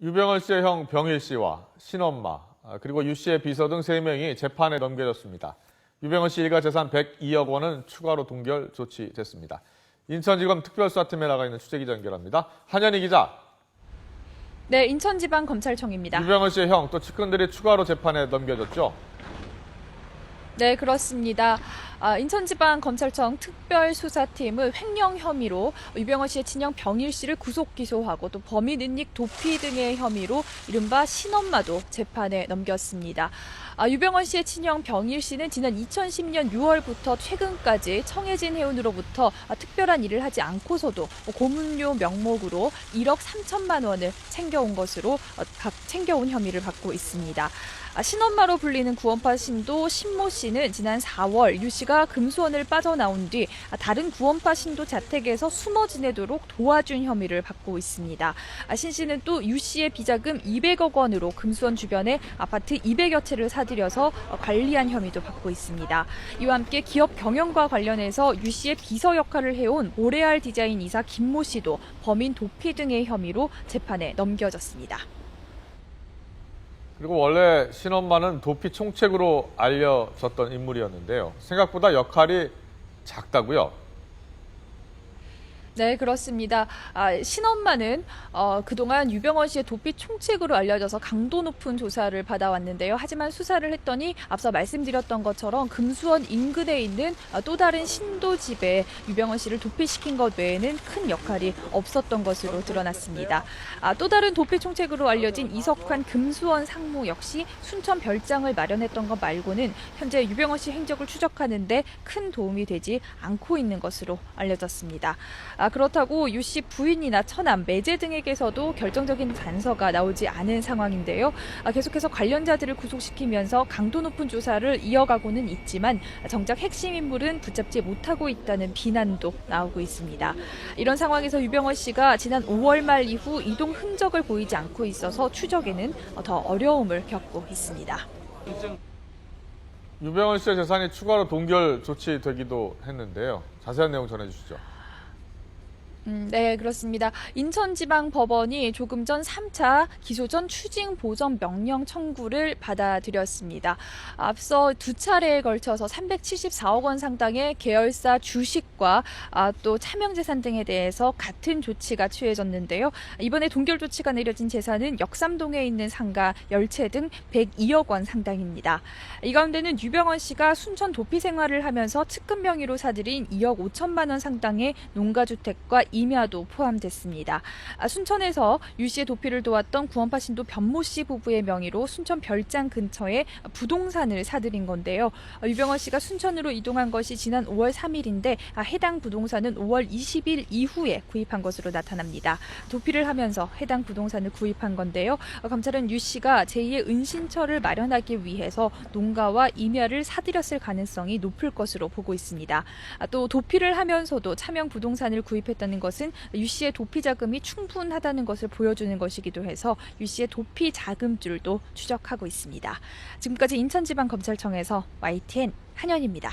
유병헌 씨의 형 병일 씨와 친엄마, 그리고 유 씨의 비서 등 3명이 재판에 넘겨졌습니다. 유병헌 씨 일가 재산 102억 원은 추가로 동결 조치됐습니다. 인천지검 특별수사팀에 나가 있는 취재기자 연결합니다. 한현희 기자. 네, 인천지방검찰청입니다. 유병헌 씨의 형 또 측근들이 추가로 재판에 넘겨졌죠? 네, 그렇습니다. 인천지방검찰청 특별수사팀은 횡령 혐의로 유병헌 씨의 친형 병일 씨를 구속 기소하고 또 범인 은닉 도피 등의 혐의로 이른바 친엄마도 재판에 넘겼습니다. 유병헌 씨의 친형 병일 씨는 지난 2010년 6월부터 최근까지 청해진 해운으로부터 특별한 일을 하지 않고서도 고문료 명목으로 1억 3천만 원을 챙겨온 혐의를 받고 있습니다. 친엄마로 불리는 구원파 신도 신모 씨는 지난 4월 유 씨가 금수원을 빠져나온 뒤 다른 구원파 신도 자택에서 숨어 지내도록 도와준 혐의를 받고 있습니다. 신 씨는 또 유 씨의 비자금 200억 원으로 금수원 주변에 아파트 200여 채를 사들여서 관리한 혐의도 받고 있습니다. 이와 함께 기업 경영과 관련해서 유 씨의 비서 역할을 해온 모래알 디자인 이사 김모 씨도 범인 도피 등의 혐의로 재판에 넘겨졌습니다. 그리고 원래 친엄마는 도피 총책으로 알려졌던 인물이었는데요. 생각보다 역할이 작다고요? 네, 그렇습니다. 친엄마는 그동안 유병헌 씨의 도피 총책으로 알려져서 강도 높은 조사를 받아왔는데요. 하지만 수사를 했더니 앞서 말씀드렸던 것처럼 금수원 인근에 있는 또 다른 신도 집에 유병헌 씨를 도피시킨 것 외에는 큰 역할이 없었던 것으로 드러났습니다. 또 다른 도피 총책으로 알려진 이석환 금수원 상무 역시 순천 별장을 마련했던 것 말고는 현재 유병헌 씨 행적을 추적하는 데 큰 도움이 되지 않고 있는 것으로 알려졌습니다. 그렇다고 유 씨 부인이나 처남, 매제 등에게서도 결정적인 단서가 나오지 않은 상황인데요. 계속해서 관련자들을 구속시키면서 강도 높은 조사를 이어가고는 있지만 정작 핵심 인물은 붙잡지 못하고 있다는 비난도 나오고 있습니다. 이런 상황에서 유병헌 씨가 지난 5월 말 이후 이동 흔적을 보이지 않고 있어서 추적에는 더 어려움을 겪고 있습니다. 유병헌 씨의 재산이 추가로 동결 조치되기도 했는데요. 자세한 내용 전해주시죠. 네, 그렇습니다. 인천지방법원이 조금 전 3차 기소전 추징 보전 명령 청구를 받아들였습니다. 앞서 2차례에 걸쳐서 374억 원 상당의 계열사 주식과 또 차명재산 등에 대해서 같은 조치가 취해졌는데요. 이번에 동결 조치가 내려진 재산은 역삼동에 있는 상가 10채 등 102억 원 상당입니다. 이 가운데는 유병헌 씨가 순천 도피 생활을 하면서 측근 명의로 사들인 2억 5천만 원 상당의 농가주택과 임야도 포함됐습니다. 순천에서 유 씨의 도피를 도왔던 구원파 신도 변모 씨 부부의 명의로 순천 별장 근처에 부동산을 사들인 건데요. 유병헌 씨가 순천으로 이동한 것이 지난 5월 3일인데 해당 부동산은 5월 20일 이후에 구입한 것으로 나타납니다. 도피를 하면서 해당 부동산을 구입한 건데요. 검찰은 유 씨가 제2의 은신처를 마련하기 위해서 농가와 임야를 사들였을 가능성이 높을 것으로 보고 있습니다. 또 도피를 하면서도 차명 부동산을 구입했다는 것은 유 씨의 도피 자금이 충분하다는 것을 보여주는 것이기도 해서 유 씨의 도피 자금줄도 추적하고 있습니다. 지금까지 인천지방검찰청에서 YTN 한현입니다.